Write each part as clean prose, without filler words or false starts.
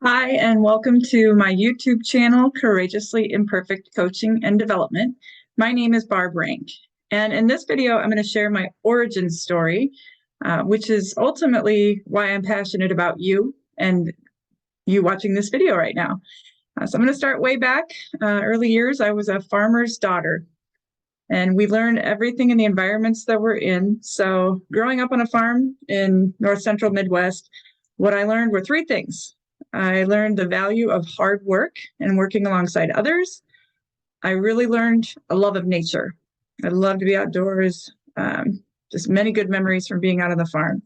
Hi, and welcome to my YouTube channel, Courageously Imperfect Coaching and Development. My name is Barb Rank, and in this video, I'm going to share my origin story, which is ultimately why I'm passionate about you and you watching this video right now. So I'm going to start way back. Early years, I was a farmer's daughter, and we learned everything in the environments that we're in. So growing up on a farm in North Central Midwest, what I learned were three things. I learned the value of hard work and working alongside others. I really learned a love of nature. I love to be outdoors, just many good memories from being out on the farm.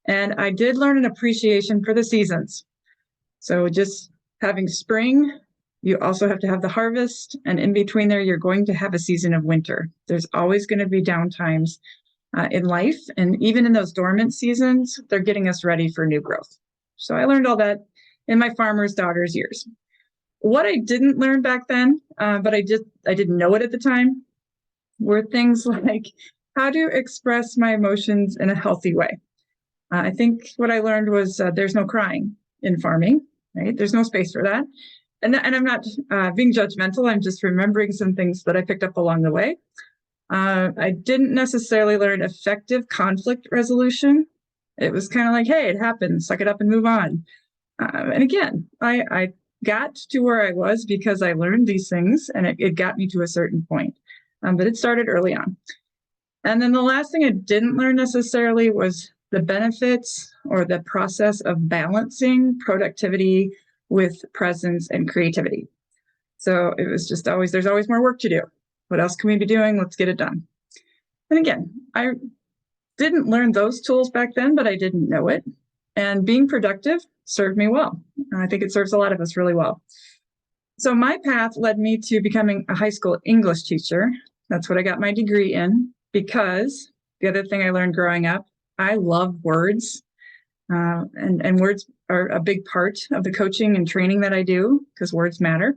And I did learn an appreciation for the seasons. So just having spring, you also have to have the harvest. And in between there, you're going to have a season of winter. There's always going to be downtimes in life. And even in those dormant seasons, they're getting us ready for new growth. So I learned all that in my farmer's daughter's years. What I didn't learn back then, but I didn't know it at the time, were things like how to express my emotions in a healthy way. I think what I learned was there's no crying in farming, right? There's no space for that. And I'm not being judgmental. I'm just remembering some things that I picked up along the way. I didn't necessarily learn effective conflict resolution. It was kind of like, hey, it happened, suck it up and move on. And again, I got to where I was because I learned these things, and it got me to a certain point. But it started early on. And then the last thing I didn't learn necessarily was the benefits or the process of balancing productivity with presence and creativity. So it was just always, there's always more work to do. What else can we be doing? Let's get it done. And again, I didn't learn those tools back then, but I didn't know it. And being productive served me well. I think it serves a lot of us really well. So my path led me to becoming a high school English teacher. That's what I got my degree in, because the other thing I learned growing up, I love words. And words are a big part of the coaching and training that I do, because words matter.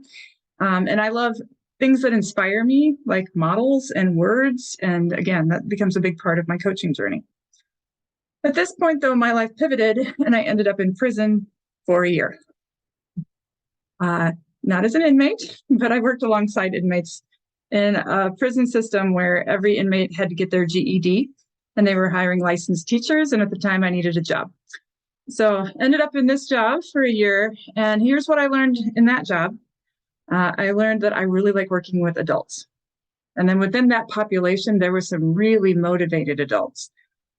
And I love things that inspire me, like models and words. And again, that becomes a big part of my coaching journey. At this point, though, my life pivoted, and I ended up in prison for a year. Not as an inmate, but I worked alongside inmates in a prison system where every inmate had to get their GED, and they were hiring licensed teachers, and at the time I needed a job. So ended up in this job for a year, and here's what I learned in that job. I learned that I really like working with adults. And then within that population, there were some really motivated adults.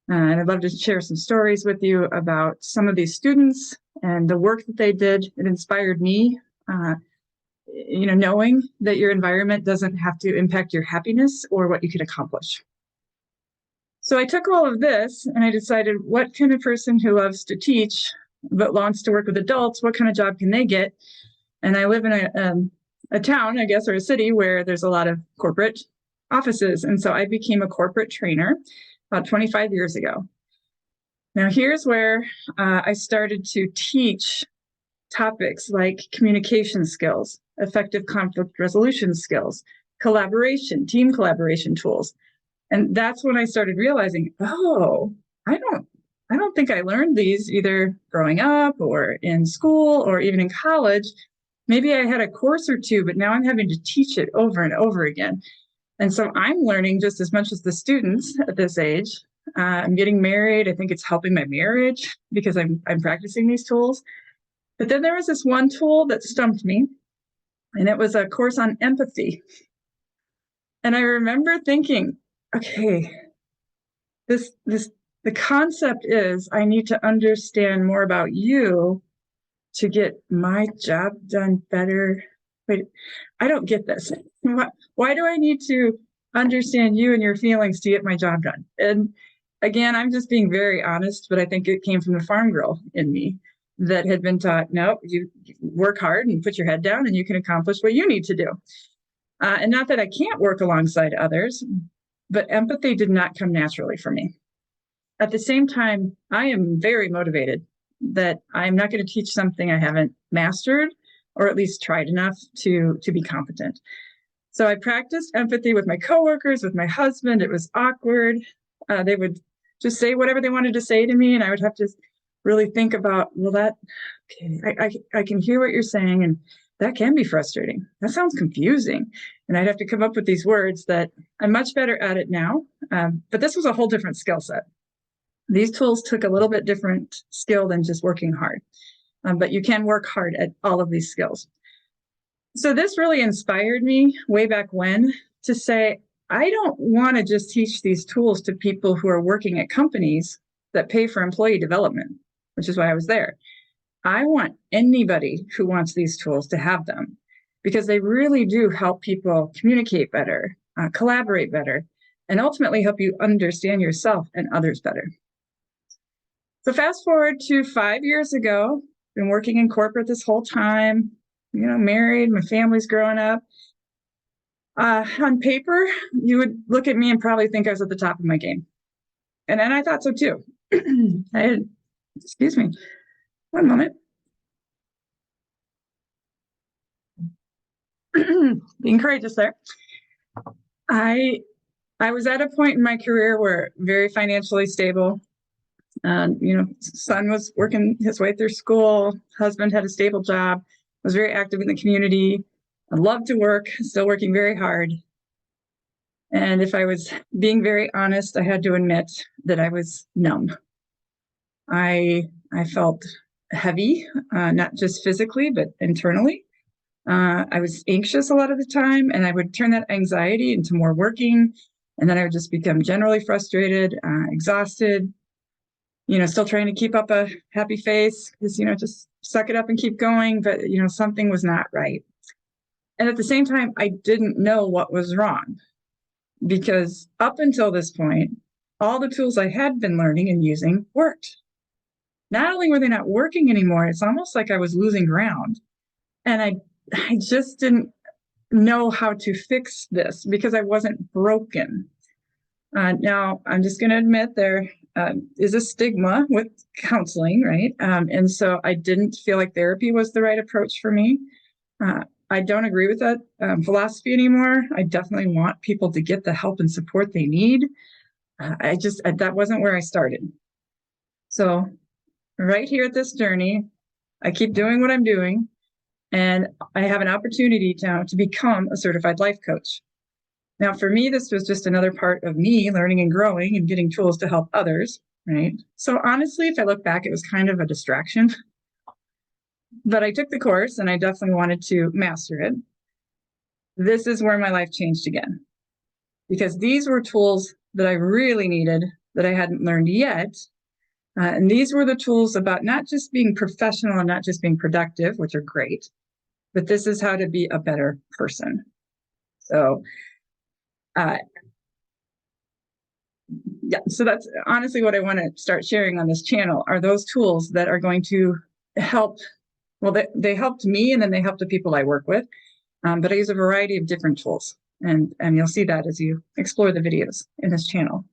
And I'd love to share some stories with you about some of these students and the work that they did. It inspired me, knowing that your environment doesn't have to impact your happiness or what you can accomplish. So I took all of this and I decided, what kind of person who loves to teach but wants to work with adults, what kind of job can they get? And I live in a town, I guess, or a city where there's a lot of corporate offices. And so I became a corporate trainer about 25 years ago. Now, here's where I started to teach topics like communication skills, effective conflict resolution skills, collaboration, team collaboration tools. And that's when I started realizing, oh, I don't think I learned these either growing up or in school or even in college. Maybe I had a course or two, but now I'm having to teach it over and over again. And so I'm learning just as much as the students at this age. I'm getting married. I think it's helping my marriage because I'm practicing these tools. But then there was this one tool that stumped me, and it was a course on empathy. And I remember thinking, okay, the concept is I need to understand more about you to get my job done better. Wait, I don't get this. Why do I need to understand you and your feelings to get my job done? And again, I'm just being very honest, but I think it came from the farm girl in me that had been taught, no, you work hard and put your head down and you can accomplish what you need to do. And not that I can't work alongside others, but empathy did not come naturally for me. At the same time, I am very motivated that I'm not going to teach something I haven't mastered or at least tried enough to be competent. So I practiced empathy with my coworkers, with my husband. It was awkward. They would just say whatever they wanted to say to me, and I would have to really think about, will that okay, I can hear what you're saying, and that can be frustrating. That sounds confusing. And I'd have to come up with these words that I'm much better at it now. But this was a whole different skill set. These tools took a little bit different skill than just working hard. But you can work hard at all of these skills. So this really inspired me way back when to say, I don't want to just teach these tools to people who are working at companies that pay for employee development, which is why I was there. I want anybody who wants these tools to have them because they really do help people communicate better, collaborate better, and ultimately help you understand yourself and others better. So fast forward to 5 years ago, been working in corporate this whole time, married, my family's growing up. On paper, you would look at me and probably think I was at the top of my game. And then I thought so too. Excuse me, one moment. Being courageous there. I was at a point in my career where very financially stable. Son was working his way through school, husband had a stable job, was very active in the community. I loved to work, still working very hard. And if I was being very honest, I had to admit that I was numb. I felt heavy, not just physically, but internally. I was anxious a lot of the time, and I would turn that anxiety into more working. And then I would just become generally frustrated, exhausted, still trying to keep up a happy face because, just suck it up and keep going. But, something was not right. And at the same time, I didn't know what was wrong because up until this point, all the tools I had been learning and using worked. Not only were they not working anymore, it's almost like I was losing ground. And I just didn't know how to fix this because I wasn't broken. Now, I'm just going to admit there is a stigma with counseling, right? And so I didn't feel like therapy was the right approach for me. I don't agree with that philosophy anymore. I definitely want people to get the help and support they need. That wasn't where I started. So right here at this journey, I keep doing what I'm doing, and I have an opportunity now to become a certified life coach. Now, for me, this was just another part of me learning and growing and getting tools to help others, right? So honestly, if I look back, it was kind of a distraction. But I took the course and I definitely wanted to master it. This is where my life changed again, because these were tools that I really needed that I hadn't learned yet. And these were the tools about not just being professional and not just being productive, which are great, but this is how to be a better person. So, so that's honestly what I want to start sharing on this channel are those tools that are going to help. Well, they helped me, and then they helped the people I work with. But I use a variety of different tools, and you'll see that as you explore the videos in this channel.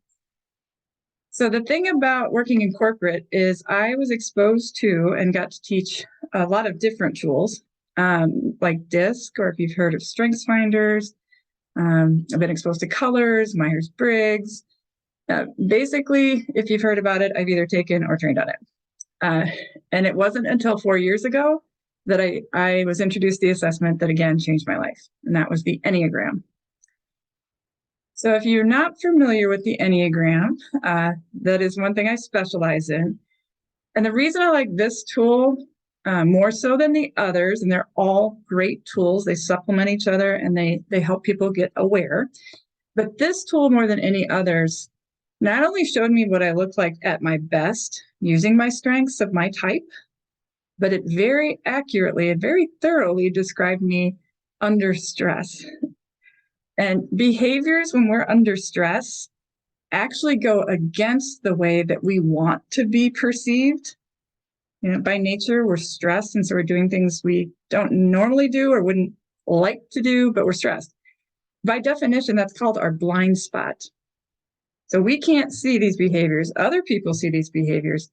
So the thing about working in corporate is I was exposed to and got to teach a lot of different tools, like DISC, or if you've heard of Strengths Finders. I've been exposed to colors, Myers-Briggs. Basically, if you've heard about it, I've either taken or trained on it. And it wasn't until 4 years ago that I was introduced to the assessment that again changed my life, and that was the Enneagram. So if you're not familiar with the Enneagram, that is one thing I specialize in. And the reason I like this tool more so than the others, and they're all great tools, they supplement each other and they help people get aware. But this tool more than any others not only showed me what I looked like at my best using my strengths of my type, but it very accurately and very thoroughly described me under stress. And behaviors when we're under stress actually go against the way that we want to be perceived. By nature, we're stressed, and so we're doing things we don't normally do or wouldn't like to do, but we're stressed. By definition, that's called our blind spot. So we can't see these behaviors. Other people see these behaviors,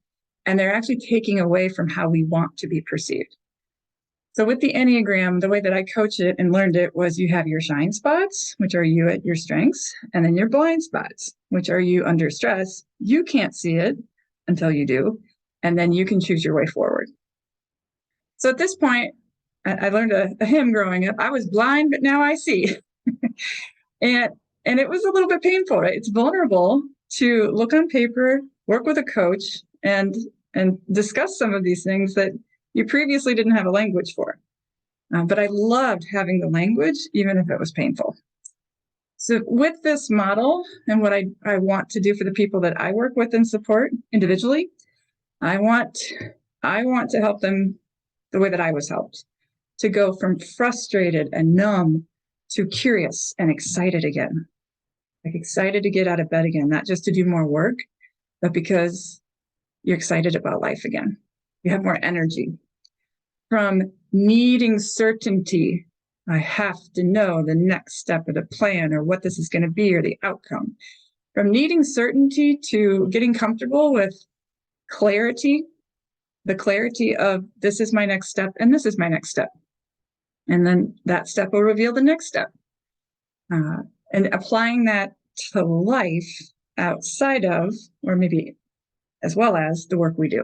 and they're actually taking away from how we want to be perceived. So with the Enneagram, the way that I coach it and learned it was you have your shine spots, which are you at your strengths, and then your blind spots, which are you under stress. You can't see it until you do, and then you can choose your way forward. So at this point, I learned a hymn growing up. I was blind, but now I see. and and it was a little bit painful, right? It's vulnerable to look on paper, work with a coach, and discuss some of these things that you previously didn't have a language for. But I loved having the language, even if it was painful. So with this model and what I want to do for the people that I work with and support individually, I want to help them the way that I was helped, to go from frustrated and numb to curious and excited again. Like excited to get out of bed again, not just to do more work, but because you're excited about life again. You have more energy. From needing certainty, I have to know the next step of the plan or what this is going to be or the outcome. From needing certainty to getting comfortable with clarity, the clarity of this is my next step and this is my next step. And then that step will reveal the next step. And applying that to life outside of, or maybe as well as, the work we do.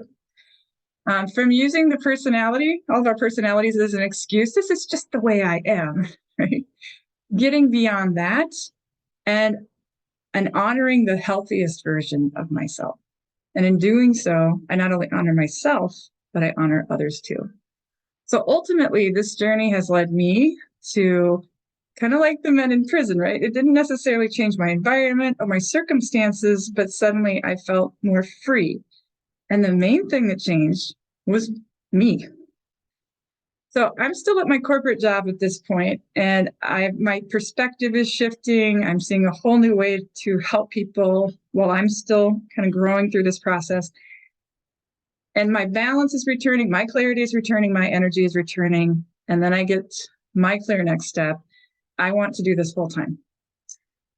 From using the personality, all of our personalities as an excuse, this is just the way I am, right? Getting beyond that and honoring the healthiest version of myself. And in doing so, I not only honor myself, but I honor others too. So ultimately, this journey has led me to kind of like the men in prison, right? It didn't necessarily change my environment or my circumstances, but suddenly I felt more free. And the main thing that changed was me. So I'm still at my corporate job at this point, and my perspective is shifting. I'm seeing a whole new way to help people while I'm still kind of growing through this process. And my balance is returning, my clarity is returning, my energy is returning. And then I get my clear next step. I want to do this full time.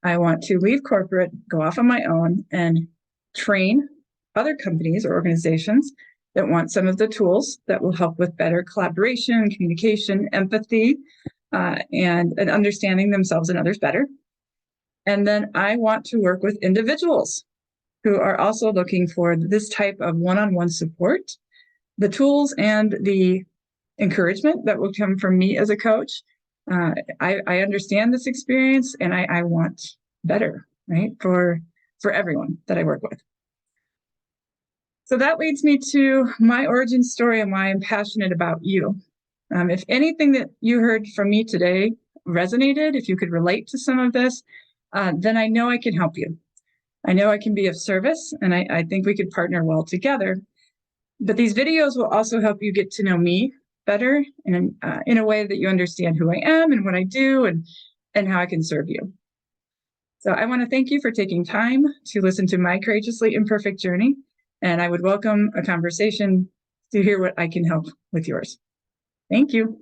I want to leave corporate, go off on my own, and train other companies or organizations that want some of the tools that will help with better collaboration, communication, empathy, and understanding themselves and others better. And then I want to work with individuals who are also looking for this type of one-on-one support, the tools and the encouragement that will come from me as a coach. I understand this experience, and I want better, right, for everyone that I work with. So that leads me to my origin story and why I'm passionate about you. If anything that you heard from me today resonated, if you could relate to some of this, then I know I can help you. I know I can be of service, and I think we could partner well together. But these videos will also help you get to know me better and in a way that you understand who I am and what I do and how I can serve you. So I want to thank you for taking time to listen to my Courageously Imperfect journey, and I would welcome a conversation to hear what I can help with yours. Thank you.